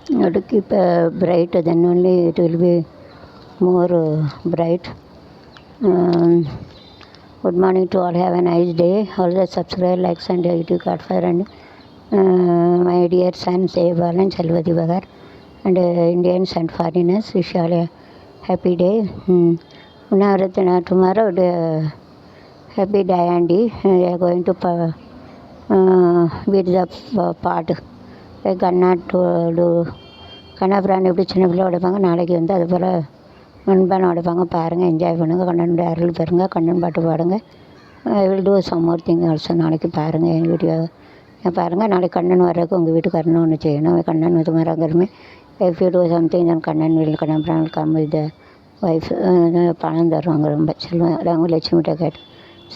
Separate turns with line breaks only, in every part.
to keep bright, then only it will be more bright. Um, Good morning to all. Have a nice day. Always subscribe, likes, and YouTube card for and my dear sons, Eval and Chalvadi Bagar, and Indians and foreigners. Wish you all a happy day. Tomorrow, happy day, Andy. We are going to beat the part. கண்ணாபுரான் எப்படி சின்ன பிள்ளை உடைப்பாங்க, நாளைக்கு வந்து அது போல் மண்பானை உடைப்பாங்க. பாருங்கள், enjoy பண்ணுங்கள், கண்ணனுடைய அருள் பெறுங்க, கண்ணன் பாட்டு பாடுங்க. I will do some more thing also. நாளைக்கு பாருங்கள் என் வீடியோ பாருங்கள். நாளைக்கு கண்ணன் வர்றதுக்கு உங்கள் வீட்டுக்காரன்னு ஒன்று செய்யணும். கண்ணன் வந்து மரங்கருமே if you do something then Kannan will Kannan come with wife பணம் தருவாங்க. ரொம்ப செல்வம் लक्ष्मी टिकट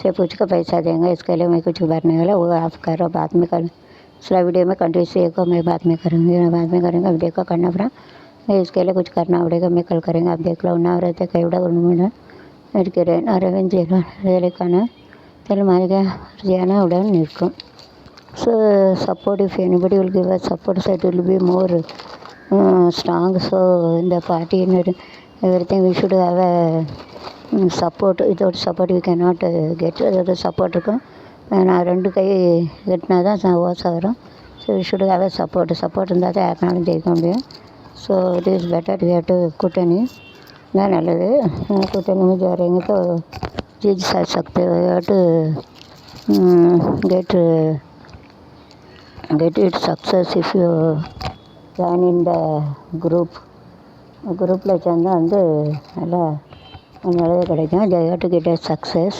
से पूछ कर पैसा देंगे. इसके लिए मैं कुछ भरने वाला वो आप करो, बाद में कर दूसरा वीडियो में कंट्री से को मैं बाद में करूँगी, बाद में करेंगे. अब देखो करना पड़ा, मैं इसके लिए कुछ करना पड़ेगा, मैं कल करेंगे. आप देख लो ना रहते कई बड़ा இருக்கிறேன். அரவிந்த் வேலைக்கான தலைமாரிக ரியானா உடன் நிற்கும். So support if anybody will give us support so it will be more strong. So இந்த party everything we should have a support. Without support we can not get. அதோட சப்போர்ட் இருக்கும். நான் ரெண்டு கை கட்டினா தான் ஓசை வரும். So we should have a support இருந்தால் தான் யாருனாலும் ஜெயிக்க முடியும். So it is better we have to கூட்டணி தான் நல்லது. கூட்டணி में जो रहेंगे तो जीत सकते हो. to get it success if you join in the குரூப்பில் சேர்ந்தா வந்து நல்லா நல்லது கிடைக்கும். they have to get a success.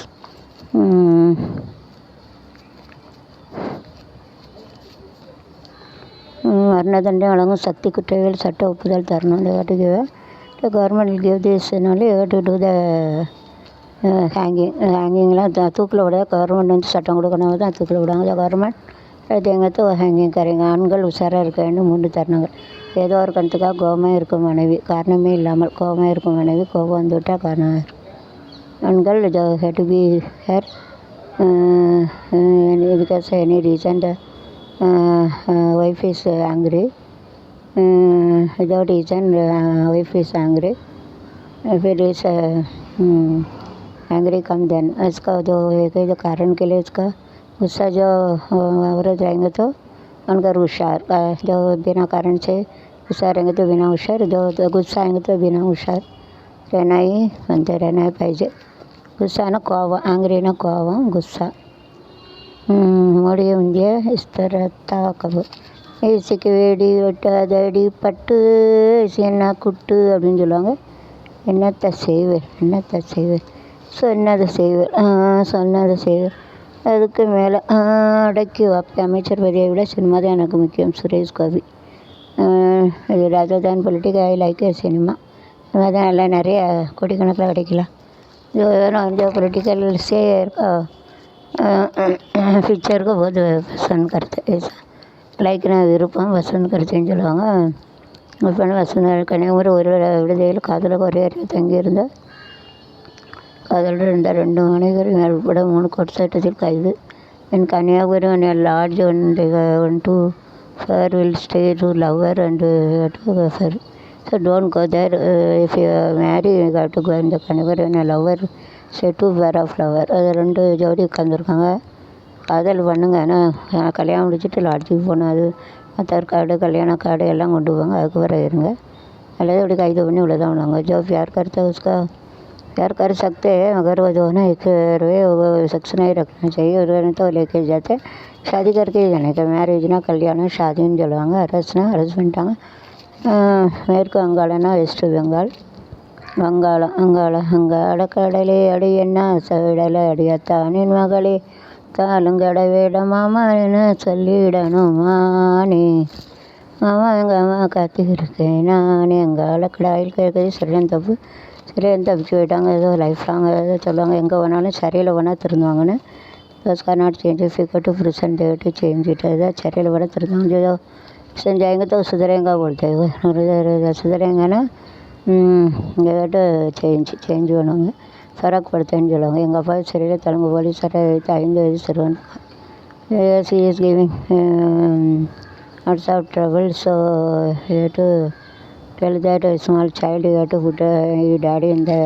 மரணதண்டனை வழங்கும் சக்தி குற்றவியல் சட்ட ஒப்புதல் தரணும். they have to give the government will give this only. you have to do the ஹேங்கிங்லாம் தூக்கில் விட கவர்மெண்ட் வந்து சட்டம் கொடுக்கணும் தான் தூக்கில் விடுவாங்க. கவர்மெண்ட் அது எங்கேத்தோ ஹேங்கிங் கரைங்க. ஆண்கள் உஷாராக இருக்க வேண்டும். 3 தருணங்கள். ஏதோ ஒரு கணத்துக்காக கோபமாக இருக்கும் மனைவி, காரணமே இல்லாமல் கோபமாக இருக்கும் மனைவி, கோபம் வந்துவிட்டால் காரணமாக இருக்கும். ஆண்கள் hate to be her because any reason the wife is angry. without reason wife is angry. if it is angry come then इसका जो कारण के लिए इसका गुस्सा जो औरत रहेंगे तो उनका होशियार. जो बिना कारण से गुस्सा रहेंगे तो बिना होशियार, जो गुस्सा आएंगे तो बिना होशियार रहना ही बनते रहना ही पाहिजे. गुस्सा ना कोवम, angry ना कोवम, गुस्सा मोड़ी मुंजे इस तरह ताकब இசைக்கு வேடி வெட்டாதடி பட்டு என்ன குட்டு அப்படின்னு சொல்லுவாங்க. என்னத்தை செய்வேன் சொன்னதை செய்வேன் அதுக்கு மேலே அடக்கி வைப்பேன். அமைச்சர் பதவியை விட சினிமா தான் எனக்கு முக்கியம். சுரேஷ் கோபி. ராஜதான் politic I like cinema. Cinema தான் எல்லாம் நிறைய கோடிக்கணக்கில் கிடைக்கலாம். जो पोलिटिकल से पिक्चर को बहुत पसंद करते ऐसा லைக் நான் விருப்பம் வசந்த் கருத்துன்னு சொல்லுவாங்க. இப்போ வசந்த் கன்னியாகுமரி ஒரு விடுதியில் காதலுக்கு ஒரே தங்கியிருந்த காதலர் இருந்த 2 மனைவர் உட்பட 3 கொடச்சட்டத்தில் கைது. என் Kanyakumari lodge one two four will stay two lover and two four. So don't go there. If you marry you have to go இந்த Kanyakumari lover stay two four of lover. அது 2 ஜோடி உட்காந்துருக்காங்க. காதல் பண்ணுங்க. ஆனால் கல்யாணம் முடிச்சுட்டு லாட்ஜுக்கு போகணும். அது ஆதார் கார்டு கல்யாண கார்டு எல்லாம் கொண்டு போவாங்க. அதுக்கு வர இருங்க. அல்லது அப்படி கைது பண்ணி உள்ள தான் விடுவாங்க. जो प्यार करता है उसका प्यार कर सकते हैं मगर वो जो है ना एक वो सेक्स नहीं रखना चाहिए. और तो लेके जाते शादी करके ही जाने का. மேரேஜ்னா கல்யாணம், ஷாதின்னு சொல்லுவாங்க. அரசுனா அரசு பண்ணிட்டாங்க. மேற்கு வங்காளம்னா வெஸ்ட் பெங்கால். அங்காள கடலே அடி என்ன சவிடலை அடியத்தானின் மகளே தாளுங்கட வேட மாமான்னு சொல்லிடணும் மானே மாமா எங்கள் அம்மா காத்திருக்கேன் நானே. எங்கள் ஆளக்கடாயில் கேட்குறது சரியான தப்பிச்சு போயிட்டாங்க. ஏதோ லைஃப் லாங் ஏதோ சொல்லுவாங்க. எங்கே போனாலும் சரியில் போனால் திருந்துவாங்கன்னு. Bus car not change figure to present to change it. ஏதாவது சரியில் போனால் திருந்துவாங்க. जो செஞ்சாங்க तो सुधरेगा बोलते सुधरेங்கன்னா சேஞ்ச் பண்ணுவாங்க. ஃபரக் படுத்தேன்னு சொல்லுவாங்க. எங்கள் அப்பா சரியில் தெலுங்கு போலீஸாரை வைத்து 5 வயது சிறுவன். C is giving lots of trouble. So you have to tell that a small child you have to put your daddy in the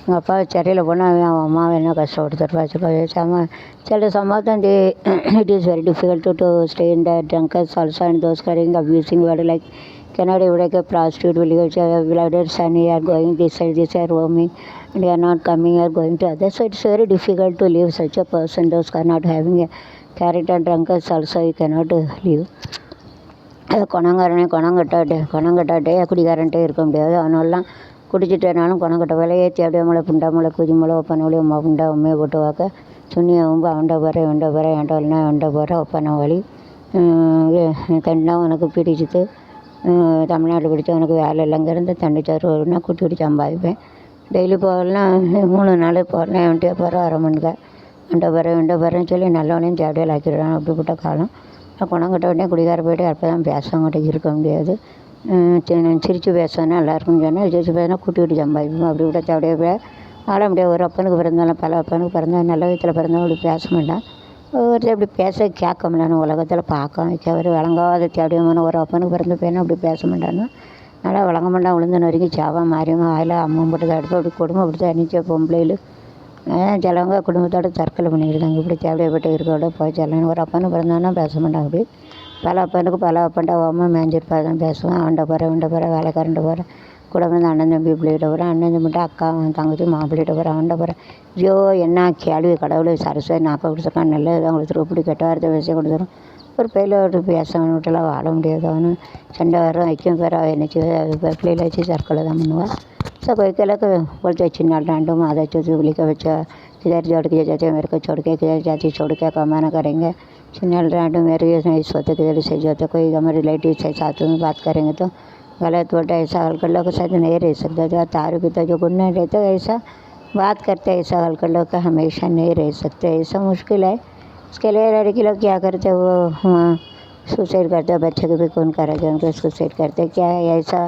எங்கள் அப்பா சிறையில் போனால் அவன் அம்மாவை என்ன கஷ்டப்படுத்துட்டு வச்சுக்கோ some of them they it is very difficult to stay in the drunkards also, and those carrying abusing word like cannot even like a prostitute will you blooded son you are going this side this are roaming and you are not coming you are going to others, so it's very difficult to leave such a person. Those are not having a character drunkards also you cannot leave. குணங்கட்டாட்டே குடிகாரன்ட்டே இருக்க முடியாது. அவனெல்லாம் குடிச்சிட்டேனாலும் குணங்கட்ட வேலையை தேவையா மலை புண்டா மலை குதி மலை ஒப்பனை வழி அம்மா புண்டா உண்மையை போட்டு வாக்க சுண்ணியை உம்பு அவன்ட போகிறேன் என்கிட்ட வரலனா அவன்ட போகிறேன் ஒப்பனை வழி தண்டா உனக்கு பிடிச்சிட்டு தமிழ்நாட்டில் பிடிச்ச உனக்கு வேலை இல்லைங்கிறது தண்டிச்சாரு வருன்னா கூட்டி கூட்டி சம்பாதிப்பேன். டெய்லி போகலாம் 3 நாள் போகிறேன் என்கிட்ட போகிறேன் அரை மணிக்கா என்கிட்ட போகிறேன்னு சொல்லி நல்லவனையும் தேவையில் ஆக்கிடுறான். அப்படிப்பட்ட காலம். குணங்கட்ட உடனே குடிகார போய்ட்டு அப்போ தான் பேசவங்கிட்ட இருக்க முடியாது. சிரித்து பேசுவேன்னா எல்லாருக்கும் சொன்னால் சிரித்து பேசினா கூட்டி விட்டு சம்பாதிப்போம். அப்படி விட தேவையாக போய் ஆள முடியாது. ஒரு அப்பனுக்கு பிறந்தாலும் பல அப்பனுக்கு பிறந்தாலும் நல்ல விதத்தில் பிறந்தாலும் அப்படி பேச மாட்டான். ஒருத்தர் இப்படி பேச கேட்க முடியல உலகத்தில் பார்க்க வைக்க ஒரு விளங்காத தேவையான ஒரு அப்பனுக்கு பிறந்த பையனும் அப்படி பேச மாட்டான்னு நல்லா விளங்க மாட்டான். விழுந்தன வரைக்கும் சாவா மாறியும் வாயில் அம்மா போட்டு தான் அடுப்பு அப்படி குடும்பம் அப்படி தான் அணிச்ச பொம்பளையில் சிலவங்க குடும்பத்தோடு தற்கொலை பண்ணிக்கிட்டாங்க. இப்படி தேவைப்பட்டு இருக்கோட போய் செல்லணும். ஒரு அப்பனு பிறந்தானா பேச மாட்டான். அப்படி பல அப்பனுக்கு பல அப்பன்ட்ட அம்மா மேஞ்சிருப்பா தான் பேசுவான். அவன்கிட்ட போகிறேன் வேலைக்காரன்ட்ட போகிறேன் கூட வந்து அண்ணன் தம்பி பிள்ளைகிட்ட போகிறேன் அண்ணன் தம்பிட்ட அக்கா தங்கச்சி மாப்பிள்ளைகிட்ட போகிறேன் அவன்கிட்ட போகிறேன். ஐயோ என்ன கேள்வி கடவுளை சரஸ்வதி நாப்பை கொடுத்துருக்கான் நல்லது அவங்களுக்கு இப்படி கெட்ட வார்த்தை பேசி கொடுத்துரும். ஒரு பையில ஒரு பேசவன் விட்டுலாம் வாழ முடியாது. அவனு சண்டை வரும் வைக்கும் பேர் அவள் என்னச்சு பிள்ளையில வச்சு தற்கொலை தான் பண்ணுவாள். सब कोई कहला कि बोलते चिन्ना डांडो में आधा चौथी बोली का बच्चा किधर जोड़ के जाते मेरे को छोड़ के किधर जाती छोड़ के कमाना करेंगे. चिन्ना डांडो मेरे इस वक्त किधर से जाते कोई हमारे रिलेटिव से साथ में बात करेंगे तो गलत बोलता ऐसा हल्कड़ लोग के साथ नहीं रह सकता. जो तारू पिता जो गुण नहीं रहते ऐसा बात करते ऐसा हल्कड़ लोग का हमेशा नहीं रह सकते. ऐसा मुश्किल है. इसके लिए लड़की लोग क्या करते वो सुसाइड करते. बच्चे को भी कौन करेगा उनको सुसाइड करते. क्या है ऐसा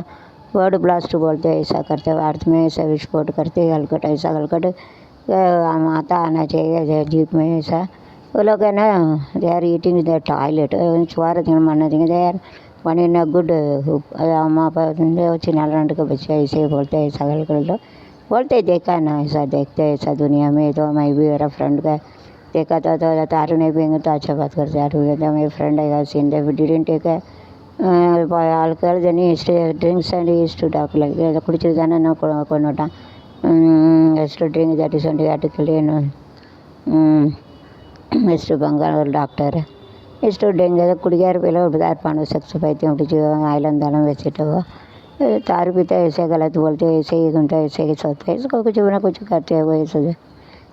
वर्ड ब्लास्ट बोलते हैं. ऐसा करते अर्थ में ऐसा विस्फोट करते हलकट ऐसा हलकट आता आना चाहिए जीप में. ऐसा वो लोग है ना they are eating the toilet चुवार मना देंगे they are one in a good अम्मा चिन्ना के बच्चे ऐसे बोलते हैं. ऐसा हलकट बोलते देखा ना ऐसा देखते ऐसा दुनिया में. तो मैं भी मेरा फ्रेंड का देखा था तो तारू नहीं पियेंगे तो अच्छा बात करते यार हुए थे. मेरे फ्रेंड आएगा seen they didn't take alcohol then he used to drinks and he used to talk like குடிச்சிருந்தானே நான் கொண்டுட்டான். used to drink that is only article used to பங்காள் ஒரு டாக்டர் used to drink அதை குடிக்கார பையில இப்படி தான் இருப்பானு செக்ஸ் பைத்தியம் பிடிச்சி oil இருந்தாலும் வச்சுட்டு तारू पीता ऐसे गलत बोलते ऐसे ही घूमता ऐसे ही सोचते इसको कुछ ना कुछ करते हैं. वो ऐसे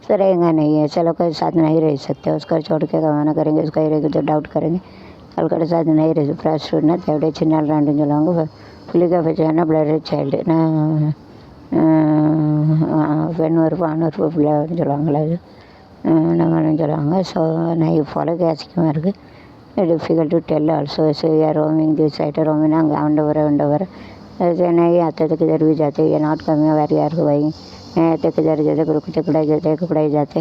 तो रहेगा नहीं ऐसे लोग के साथ नहीं रह सकते. उसका छोड़ के कमाना करेंगे उसका ही रहेगा तो डाउट करेंगे. अलकड़ साथ नहीं रह प्रास्टिट्यूट ना तेवड़े चिन्ना रांडू சொல்லுவாங்க. புள்ளிக்க வச்சானா பிளட் சைல்டு நான் பெண் உறுப்பு ஆண் உறுப்பு பிள்ளை சொல்லுவாங்களே அது நம்மளும் சொல்லுவாங்க. ஸோ நான் ஃபாலோ கேசிக்கமாக இருக்குது. Difficult to tell also. So யார் ரோமிங் தி சைட்டு ரோமிங் அங்கே ஆண்ட வர ऐसे नहीं आते तो किधर भी जाते ये नॉट कमी वारी यार को भाई नहीं आते किधर जाते कुकड़ाई जाते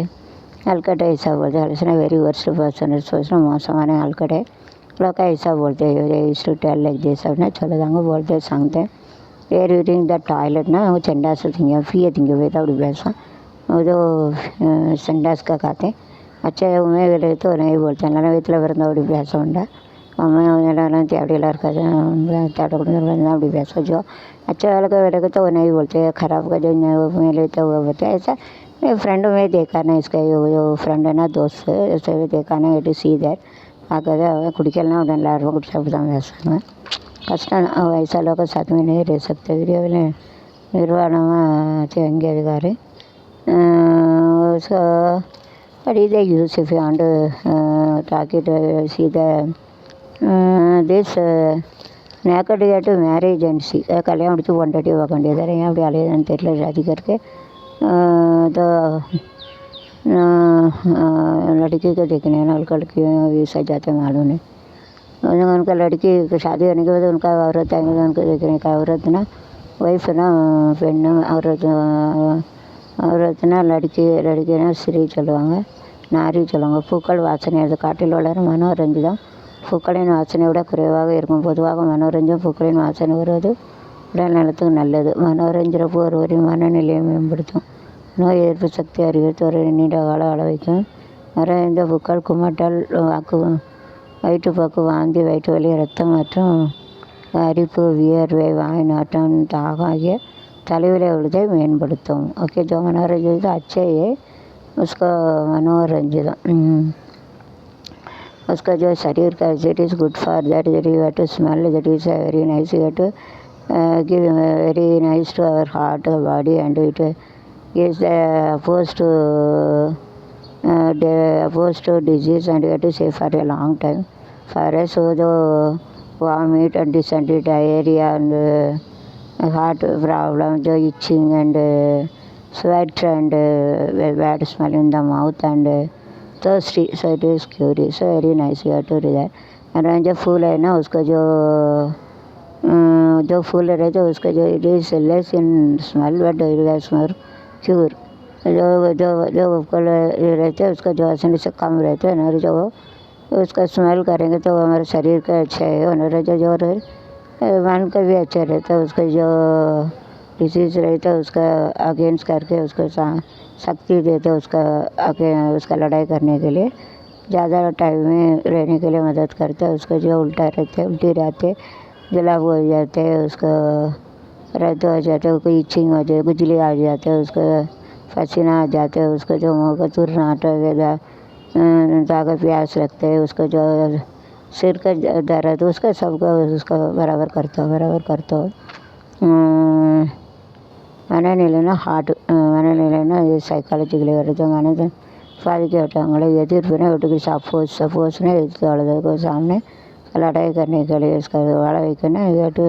हलकट ऐसा बोलते. हल्सना वेरी वर्स्ट पर्सन सोचना मौसम आने हलकट है लोग ऐसा बोलते हैं. Used to tell like this सब ना चलो दांगो बोलते सांगते एयर यूटिंग द टॉयलेट ना वो चंडास थिंगे फी थिंगे वेता उड़ी बैसा वो तो संडास का खाते अच्छा उमें गए तो नहीं बोलते ना वेतला वरना उड़ी बैसा उंडा अम्मा तेवड़ीला अपड़ी बैसा जो अच्छा वाला का वेरे तो वो नहीं बोलते. ख़राब का जो मेरे तो वो बोलते ऐसा. मेरे फ्रेंड में देखा ना इसका जो फ्रेंड है ना दोस्त ऐसे देखा ना इट सी दैट आकर कुड़केलना எல்லாரும் குடிச்சு அப்படி தான் பேசுவாங்க. கஷ்டம் வயசா लोग साथ में नहीं रह सकते. வீடியோவில் நிர்வாணமாக எங்கே இருக்காரு. ஸோ பட் இதை use if you want to talk it see the this naked get marriage and see कल्याण முடிச்சு பொண்டாட்டி பார்க்க வேண்டியது ஏன் அப்படி அலையுதுன்னு தெரியல. शादी करके तो लड़की को देखने ना लड़की वैसा जाते मालूम नहीं. उनका लड़की शादी होने के बाद उनका औरत आएंगे तो उनको देखने का औरत ना वाइफ ना பெண் औरत ना लड़की ना ஸ்ரீ சொல்லுவாங்க நாரி சொல்லுவாங்க. பூக்கள் வாசனை அது காட்டில் வளரும் மனோரஞ்சிதம் பூக்களின் வாசனை விட குறைவாக இருக்கும். பொதுவாக மனோரஞ்சம் பூக்களின் வாசனை வருவது உடல் நலத்துக்கு நல்லது. மனோரஞ்சன பூ ஒருவரின் மனநிலையை மேம்படுத்தும். நோய் எதிர்ப்பு சக்தி அதிகரித்து ஒரு நீண்ட காலம் வாழ வைக்கும். மனோரஞ்ச பூக்கள் குமட்டல், வயிற்றுப்போக்கு, வாந்தி, வயிற்று வலி, ரத்தம் மற்றும் அரிப்பு, வியர்வை, வாய் நாட்டம், தாகம் ஆகிய தலைவலி உள்ளதை மேம்படுத்தும். ओके, जो मनोरंजन तो अच्छे है उसको मनोरंजन उसका जो शरीर का it is good for that you have to smell that is very nice you have to give very nice to our heart body and it gives the opposed to disease and you have to stay for a long time. For us, so the vomit and dysentery, diarrhea and heart problem, the itching and sweat and bad smell in the mouth and thirsty, so it is curious, so very nice you have to do that. And जो फूल है ना उसका जो फूल रहते हैं उसका जो it is less in smell but it has more cure. जो जो जो फूल रहते हैं उसका जो आसानी से कम रहते हैं ना, जो उसका स्मेल करेंगे तो हमारे शरीर का अच्छा है और जो मन का भी अच्छा रहता है. उसका जो डिसीज़ रहता है उसका अगेंस्ट करके उसको शक्ति देते हैं उसका लड़ाई करने के लिए, ज़्यादा टाइम में रहने के लिए मदद करते हैं. उसका जो उल्टा रहते उल्टी रहते जुलाब हो जाते हैं, उसको रद्द हो जाते हैं, कोई इचिंग हो जाए, खुजली आ जाते हैं, उसको पसीना आ जाते हैं, उसको जो मुँह का तुरनाट वगैरह ताकत प्यास लगते हैं, उसको जो सिर का दर्द उसका सबका उसका बराबर करता हो. மனநிலைனா ஹார்ட், மனநிலைனா இது சைக்காலஜிக்கலி வருது. மனதை பாதிக்கப்பட்டவங்களை எதிர்ப்புனா வீட்டுக்கு सपोजने எதிர்த்து वाले सामने लड़ाई करने के लिए इसका वाला ना ये टू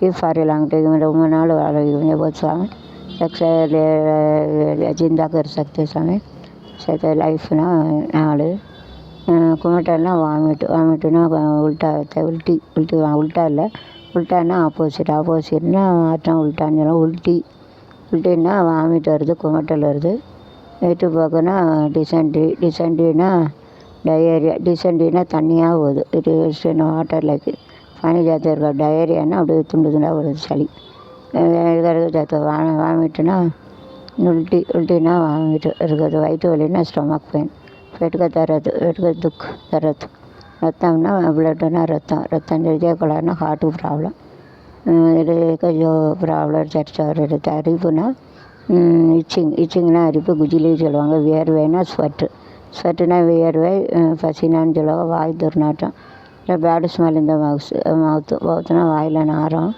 ये फारे लांगटे में रोम नाल वाला ये बहुत सामने जिंदा कर सकते समय से लाइफ ना नाल कुमटलना वामिटना उल्टा होता है. उल्टा இல்லை, உல்ட்டானா ஆப்போசிட்னா மாற்றம். உல்ட்டான்னு உல்ட்டின்னா வாமிட் வருது, குமட்டல் வருது. வயிற்று போக்குன்னா டிசென்ட்ரினா டயேரியா. டிசென்ட்ரினா தண்ணியாக போகுது, இட் இஸ் வாட்டர் லைக் பனி ஜாத்தி இருக்கா. டயேரியானா அப்படியே துண்டாக வருது சளி. வாமிட்டுனா उल्टीना वामिट இருக்குது. வயிற்று வலினா ஸ்டொமக் பெயின். पेट का दुख दर्द. रत्तना ब्लडना रत्तम हृदय कलरना हार्ट प्रॉब्लम. हृदय का जो प्रॉब्लम चर्चा रहता है. अरिपुना इचिंगना अरिப்பு, குஜிலி சொல்லுவாங்க. வியர்வைனா ஸ்வெட்டுனா வியர்வை, பசினான்னு சொல்லுவாங்க. வாய் துர்நாற்றம், இல்லை பேட் ஸ்மெல் இந்த மவுத்துனா வாயில் நாரம்,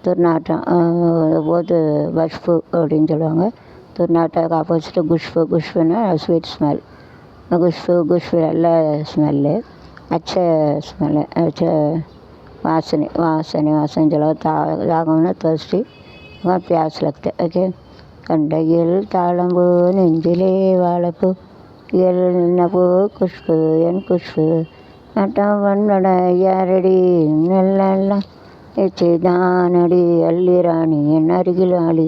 துர்நாற்றம் போது பஷ்பு அப்படின்னு சொல்லுவாங்க. துர்நாற்றத்துக்கு ஆப்போசிட்டு குஷ்புனா ஸ்வீட் ஸ்மெல். குஷ்பு நல்ல ஸ்மெல்லு, அச்ச ஸ்மெல்லு, அச்ச வாசனை சொல்லுவாங்க. தாகம்னா தர்ஸ்டி, प्यास लगता है. ओके, கண்டையில் தாளம்பூ நெஞ்சிலே வாழைப்பூ எல்னப்பூ குஷ்பு என் குஷ்பு நட்டம் வண்ணட யாரடி நெல்லாம் எச்சிதானடி அள்ளிராணி என் அருகில் ஆளி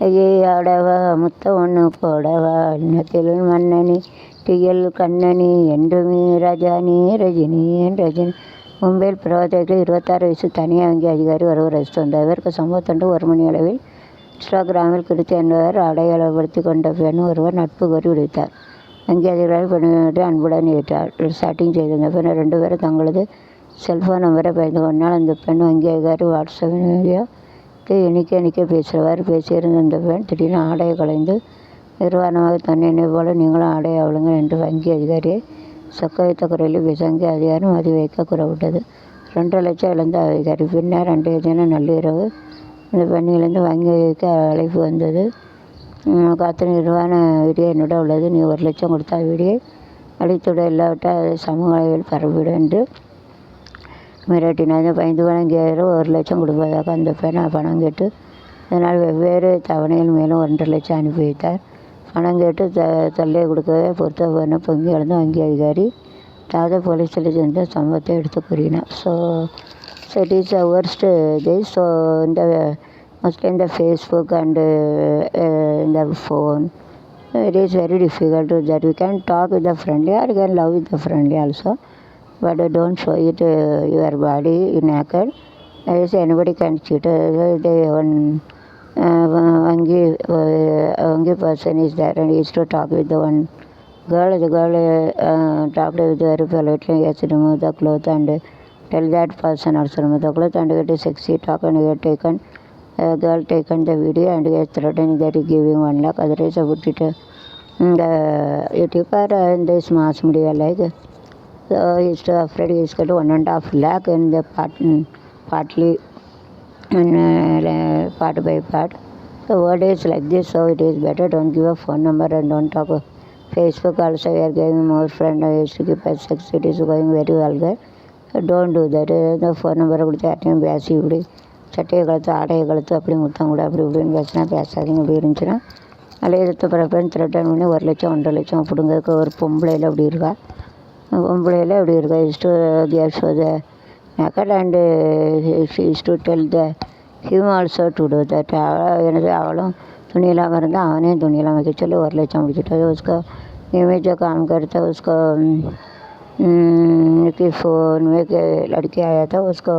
ஐயே ஆடவா முத்த ஒன்று போடவா இன்னத்தில் மன்னனி டியல் கண்ணனி என்றுமே ரஜினி என் ரஜினி. மும்பையில் பிரபலத்தில் 26 வயசு தனியாக வங்கி அதிகாரி ஒருவர் அரெஸ்ட் வந்தார். இவருக்கு சம்பவத்தன்று 1 மணி அளவில் இன்ஸ்டாகிராமில் கிருத்தி என்பவர் அடையாளப்படுத்தி கொண்ட பெண் ஒருவர் நட்பு கோரி விடுத்தார். வங்கி அதிகாரிகள் பெண்ணிட்டு அன்புடன் ஏற்றார். சாட்டிங் செய்திருந்த பெண் 2 பேரும் தங்களது செல்ஃபோன் நம்பரை பகிர்ந்து கொண்டால் அந்த பெண் வங்கி அதிகாரி வாட்ஸ்அப் வீடியோக்கு எண்ணிக்கை பேசுகிறவாறு பேசியிருந்த அந்த பெண் திடீர்னு ஆடையை கலைந்து நிர்வாணமாக தன்னை போல நீங்களும் ஆடை ஆளுங்கள் என்று வங்கி அதிகாரியை சொக்க வைத்த குரலில் பேச வங்கி அதிகாரி மதி வைக்க கூறப்பட்டது. 2 லட்சம் இழந்த அதிகாரி. பின்னர் அன்றைய தினம் நள்ளிரவு இந்த பெண்ணிலிருந்து வங்கிக்கு அழைப்பு வந்தது. காத்து நிர்வாண வீடியோ என்னிடம் உள்ளது, நீ 1 லட்சம் கொடுத்தா வீடியோ அழித்துவிட, இல்லாவிட்டால் அதை சமூக அளவில் பரப்பிவிடும் என்று மிரட்டினார். பயந்து வழங்கியவர் 1 லட்சம் கொடுப்பதாக அந்த பெண் பணம் கேட்டு இதனால் வெவ்வேறு தவணையில் மேலும் 1.5 லட்சம் அனுப்பி வைத்தார். பணம் கேட்டு தொல்லை கொடுக்கவே பொறுத்த பெண்ணை பொங்கி எழுந்த வங்கி அதிகாரி தாத போலீஸில் சென்ற சம்பவத்தை எடுத்து கூறினார். So it is the worst this. So mostly in the Facebook and in the phone it is very difficult that we can talk with the friendly or we can love with the friendly also. but don't show it your body naked. As anybody can cheat. One person is there and he used to talk with the one girl. The girl talked with very politely. Yes, remove the cloth and tell that person also remove the cloth and get a sexy talk and get taken. Girl taken the video and get threatening that he giving 1 lakh. Otherwise, I put it in the YouTube or in this mass media like. So he's afraid he's got 1.5 lakh in the partly and part by part. The word is like this, so it is better don't give a phone number and don't talk. Facebook also we are giving more friend. I used to keep at sex, it is going very vulgar. So don't do that. The phone number கொடுத்து யார்ட்டையும் பேசி இப்படி சட்டையை கழுத்து ஆடையை கழுத்து அப்படி முத்தம் கூட அப்படி இப்படின்னு பேசினா பேசாதீங்க. இப்படி இருந்துச்சுன்னா அதில் எடுத்த பிறப்பேன்னு த்ரெட்டன் பண்ணி 1 லட்சம் 1.5 லட்சம் அப்படிங்கிறதுக்கு ஒரு பொம்பளையில் அப்படி இருக்கா. பொம்பளையில் அப்படி இருக்கா. Is to gave show the naked and she used to tell him also to do that. எனது அவளும் துணி இல்லாமல் இருந்தால் அவனையும் துணி இல்லாமல் வைக்க சொல்லி 1 லட்சம் முடிச்சுட்டு उसको इमेज काम करता उसको कि फ़ोन में के लड़के आया था उसको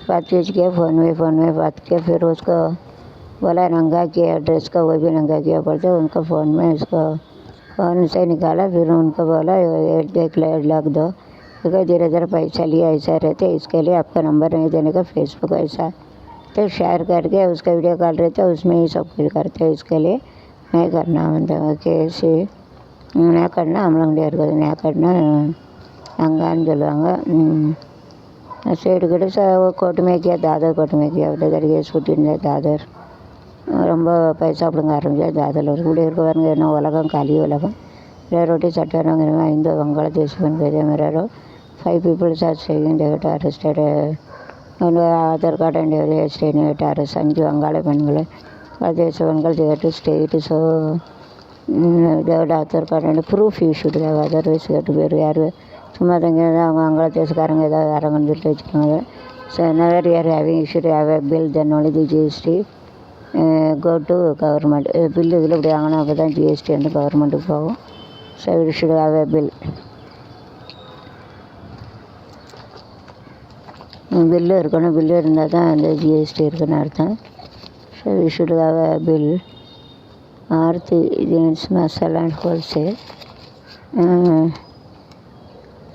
बातचीत किया फ़ोन में बात किया. फिर उसको बोला नंगा किया ड्रेस का, वो भी नंगा किया पड़ता उनको फ़ोन में. उसको फ़ोन से निकाला. फिर उनको बोला 1 लाख दो. धीरे धीरे पैसा लिया. ऐसा रहते इसके लिए आपका नंबर नहीं देने का. फेसबुक ऐसा तो शेयर करके उसका वीडियो कॉल रहता है उसमें ही सब कुछ करते हैं. इसके लिए नहीं करना मतलब कैसे नहीं करना हम लोग डेर कर नहीं करना अंगान சொல்லுவாங்க. சைடு கிட்ட கோர்ட்டு में किया दादर कोर्ट में किया. दादर கேஸ் விட்டுருந்தேன். दादर ரொம்ப பைசா பிடுங்க ஆரம்பிச்சா. दादर ஒரு கூட இருக்க பாருங்க என்ன உலகம் காலி உலகம். रोटी चट्टान 5 बांग्लादेश बन गए मेरा 5 people are staying. They got arrested. Aadhaar card and every staying at arrest. 5 Bangala பெண்கள் தேச பெண்கள் they had to stay it. So they got Aadhaar card and proof you should have. Otherwise you have to be யார் சும்மா தங்க அவங்க பங்களாதேஷ்காரங்க ஏதாவது அரங்கன்னு சொல்லிட்டு வச்சுருக்காங்க. So never you are having you should have a bill then only the GST go to government. Bill இதில் இப்படி வாங்கினா அப்போ தான் GST வந்து கவர்மெண்ட்டுக்கு போகும். So you should have a bill. Bill இருக்கணும். பில்லு இருந்தால் தான் அந்த ஜிஎஸ்டி இருக்குன்னு அர்த்தம். So we should have a bill. Aarthi jeans masala and wholesale.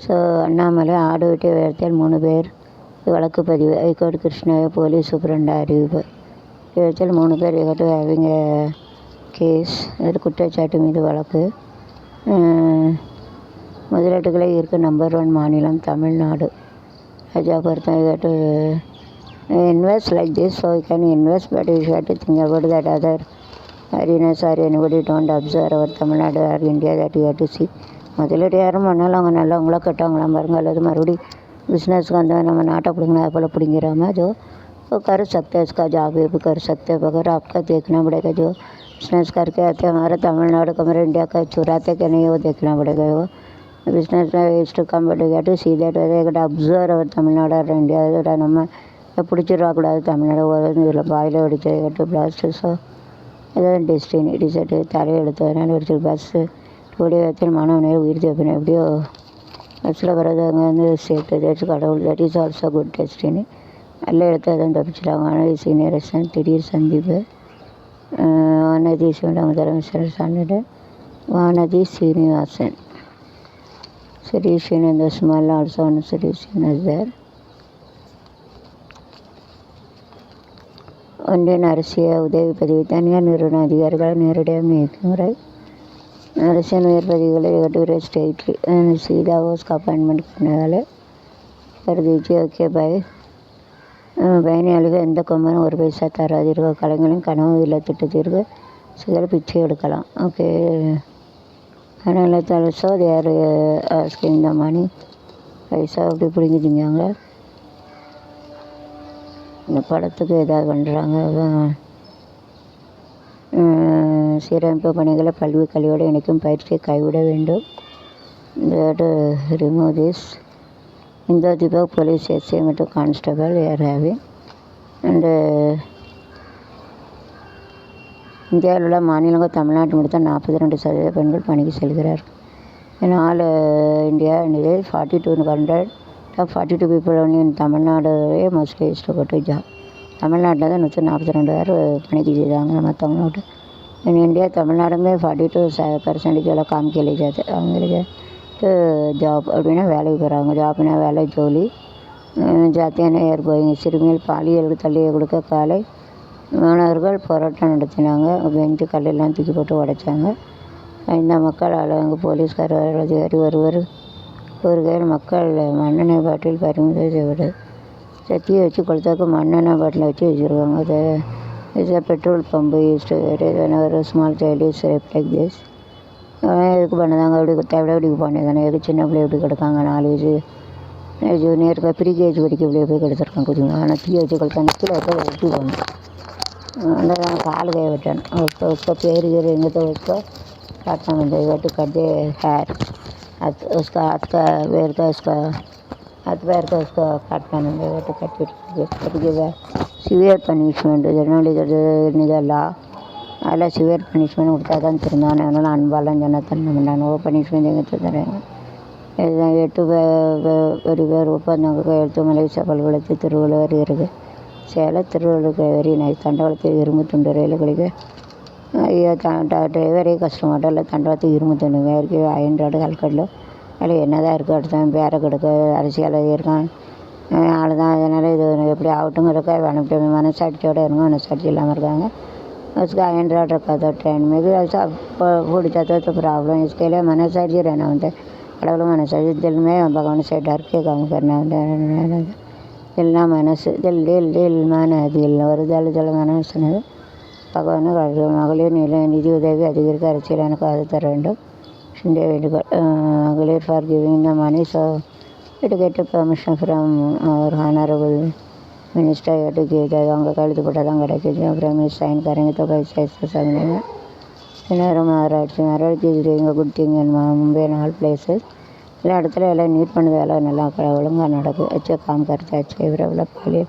So Annamalai ஆடு வெட்டி உயர்த்தியால் 3 பேர் வழக்கு பதிவு. ஹைகோர்ட் கிருஷ்ணாவை போலீஸ் சூப்பரண்ட் அறிவிப்பு. உயர்த்தியால் 3 பேர் ஹைகோர்ட் ஹேவிங் கேஸ். அது குற்றச்சாட்டு மீது வழக்கு. முதலீட்டுகளை இருக்க நம்பர் 1 மாநிலம் Tamil Nadu. Rajapartha you have to invest like this, so you can invest, but you have to think about that other foreigners or anybody don't observe our Tamil Nadu or India that you have to see. முதலீடு யாரும் பண்ணாலும் அவங்க நல்லவங்களா கெட்டவங்களாம் பாருங்க. அல்லது மறுபடி பிஸ்னஸ்க்கு வந்து நம்ம नाटक பிடிங்கினா போல் பிடிங்கிறாம जो कर सकते हैं इसका जॉब भी कर सकते हैं. अगर आपका देखना पड़ेगा जो बिजनेस करके आते हैं हमारा तमिलनाडु का हमारे इंडिया का चुराते कि नहीं वो देखना पड़ेगा. वो business is to come, but you have to see that whether you got to observe our Tamil Nadu or India நம்ம பிடிச்சிடக்கூடாது. தமிழ்நாடு இதில் பாயில் அடித்து கட்டு பிளாஸ்ட்டு. ஸோ அதான் டெஸ்டினி டிசைட்டு தலையெழுத்ததுனால ஒரு சில பஸ்ஸு கூடிய விதத்தில் மாணவனை உயிர் தப்பினேன். எப்படியோ பஸ்ஸில் வர்றது அங்கே வந்து சேஃப்டி ஏதாச்சும் கடவுள். That is also good destiny. நல்லா எடுத்து அதான் தப்பிச்சிட்டாங்க. வானதி சீனியரசன் திடீர் சந்திப்பு. வானதி முதலமைச்சர் சான்றிதழ் Vanathi Srinivasan. Solution and the small also one solution is there. ஒன்றிய அரசிய உதவி பதிவு தனியார் நிறுவன அதிகாரிகளை நேரடியாக நியமிக்கும் முறை. அரசியல் உயர் பதவிகளை கட்டுரை ஸ்டேட்லி सीधा उसका अपॉइंटमेंट करने वाले कर दीजिए. Okay bye. பயணியாளிக எந்த கொம்பனும் 1 பைசா தராதிருக்க. கலைஞரின் கனவு இல்லத்திட்டத்திற்கு சிலர் பிச்சை எடுக்கலாம். ஓகே. அதனால் so they are asking the money. பைசா அப்படி பிடிங்கிட்டிங்க. இந்த படத்துக்கு ஏதாவது பண்ணுறாங்க. சீரமைப்பு பணிகளை கல்வி கல்வியோடு இணைக்கும் பயிற்சியை கைவிட வேண்டும். Remove this. இந்த தீபக் போலீஸ் எஸ்ஐ மற்றும் கான்ஸ்டபிள் ஏர் ஹேவிங் அண்டு இந்தியாவில் உள்ள மாநிலங்கள் தமிழ்நாட்டு மட்டும் 42% பெண்கள் பணிக்கு செல்கிறார்கள். In all India and there 4200 top 42 people only in Tamil Nadu mostly used to go to job. தமிழ்நாட்டில் தான் 142 பேர் பணிக்கு செய்தாங்க மற்றவங்களோட. in India தமிழ்நாடுமே 42% वाला काम के लिए जाते அவங்களுக்கு ஜாப் அப்படின்னா வேலைக்கு போகிறாங்க. ஜாப்னா வேலை ஜோலி जाते हैं ஏர் கோயிங் சிறுமியில் பாலியல் தொல்லையை கொடுக்க காலை மாணவர்கள் போராட்டம் நடத்தினாங்க. பெஞ்சு கல்லெல்லாம் தூக்கி போட்டு உடைச்சாங்க. இந்த மக்கள் அங்கே போலீஸ்கார் அதிகாரி ஒருவர் கூறுகையில் மக்கள் மண்ணெண்ணெய் பாட்டில் பறிமுதல் செய்வது சத்தியை வச்சு கொளுத்தாக்க மண்ணெண்ணெய் பாட்டில் வச்சு வச்சுருவாங்க. அது is a petrol pump used ஒரு small child is like this. எதுக்கு பண்ணதாங்க அப்படி தேவைக்கு போனது தானே. எதுக்கு சின்ன பிள்ளை எப்படி கிடக்காங்க 4 வயசு ஜூனியருக்கு ப்ரீகேஜ் படிக்க பிள்ளைய போய் கிடச்சிருக்காங்க கொஞ்சம். ஆனால் தீ வச்சு கொளுத்தாங்க கீழே வைக்க வெட்டி போகணும். அந்த கால் கை வெட்டணும். उसका पैर गिरेंगे तो उसको काटना मिलेगा टू कट दे हेयर उसका हाथ का पैर का उसका हाथ पैर का उसका काटना मिलेगा to cut it severe punishment generally இதெல்லாம் அதெல்லாம் சிவியர் பனிஷ்மெண்ட் கொடுத்தா தான் திருந்தானே. அதனால் அன்பாலாம் சொன்னால் தண்ணி பண்ணாங்க. ஓ பனிஷ்மெண்ட் எங்கே தந்துடுறாங்க. 8 ஒரு பேர் ஒப்பந்தங்க கையெழுத்து மலேசியா பல்கலைக்கழகத்து திருவள்ளுவர் இருக்குது. Salem Thiruvalluvar very nice. தண்டவாளத்தில் இரும்பு துண்டு ரயில்களுக்கு ஐயோ டிரைவரே கஷ்டமாட்டோம். தண்டவாளத்துக்கு இரும்பு துண்டு வேறு அயன்றாடு கல்கட்டில் அதில் என்ன தான் இருக்குது. அடுத்தான் பேரை கிடக்க அரசியல் இருக்கான் ஆள் தான். அதனால் இது எப்படி ஆகட்டும் கிடக்க அனுப்பிட்டு மனசாட்சியோடு இருங்க. மனசாட்சி இல்லாமல் இருக்காங்க. उसका एंड्रॉइड रखा था ट्रेन में भी ऐसा फूट जाता तो प्रॉब्लम. इसके लिए मनसाजी रहना होता है. अलग मनसाजी दिल में भगवान से डर के काम करना होता है. दिल ना मनस दिल दिल दिल मन दिल ஒரு தல மனசுனது பகவான் மகளிர் நிதி உதவி அதிகரிக்க அரசியல் எனக்கு அது தர வேண்டும். இந்திய வேண்டுகோள் மகளிர் for giving the money so it get permission from our honourable minister to give that அவங்க கழுத்து போட்டால் தான் கிடைக்குது. அப்புறம் சைன் கரைங்க तो पैसा ऐसा सब नहीं है. மாராட்சி இங்கே good thing Mumbai and all places எல்லா இடத்துல எல்லாம் நீட் பண்ணது வேலை நல்லா ஒழுங்காக நடக்குது. अच्छा काम करता है. अच्छा इवरवला पहले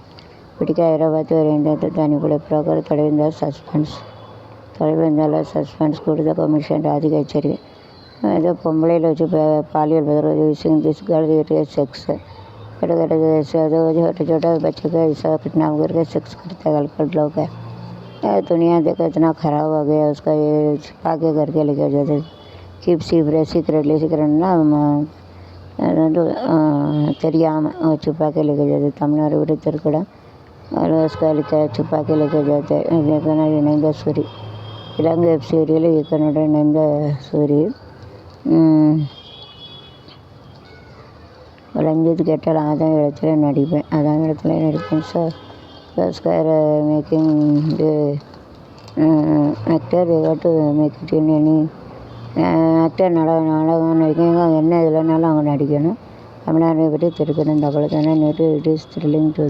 பிடிக்க இருபத்தி ஒரு தனிக்குள்ள புரோக்கர் தொலைவிந்தால் சஸ்பென்ஸ் கொடுத்த கமிஷன் அதிக எச்சரிக்கை. ஏதோ பொம்பளையில் வச்சு பாலியல் யூசிங் திஸ் गर्ल सेक्स छोटे छोटे बच्चे का ऐसा किडनैप करके सेक्स करते हैं गलत लोग है. दुनिया देखो इतना ख़राब हो गया. उसका ये छुपा के करके लेके जाते कीप सीक्रेटली ना தெரியாமல் छुपा के लेके जाते. तमिलनाडु விட்டு திருக்குடம் और उसका छुपा के लेके जाते. இயக்குனர் இணைந்த சூரி இலங்கை வெப் சீரியல் இயக்குனருடன் இணைந்த சூரி ரஞ்சித் கேட்டால் அதான் இடத்துல நடிப்பேன். So square making actor to make it in any actor நாடகம் நடிக்கணும். என்ன இல்லைனாலும் அவங்க நடிக்கணும். தமிழ்நாட்டை பற்றி திருக்கணும். தகவல் தானே நேற்று இட் இஸ் த்ரில்லிங் டு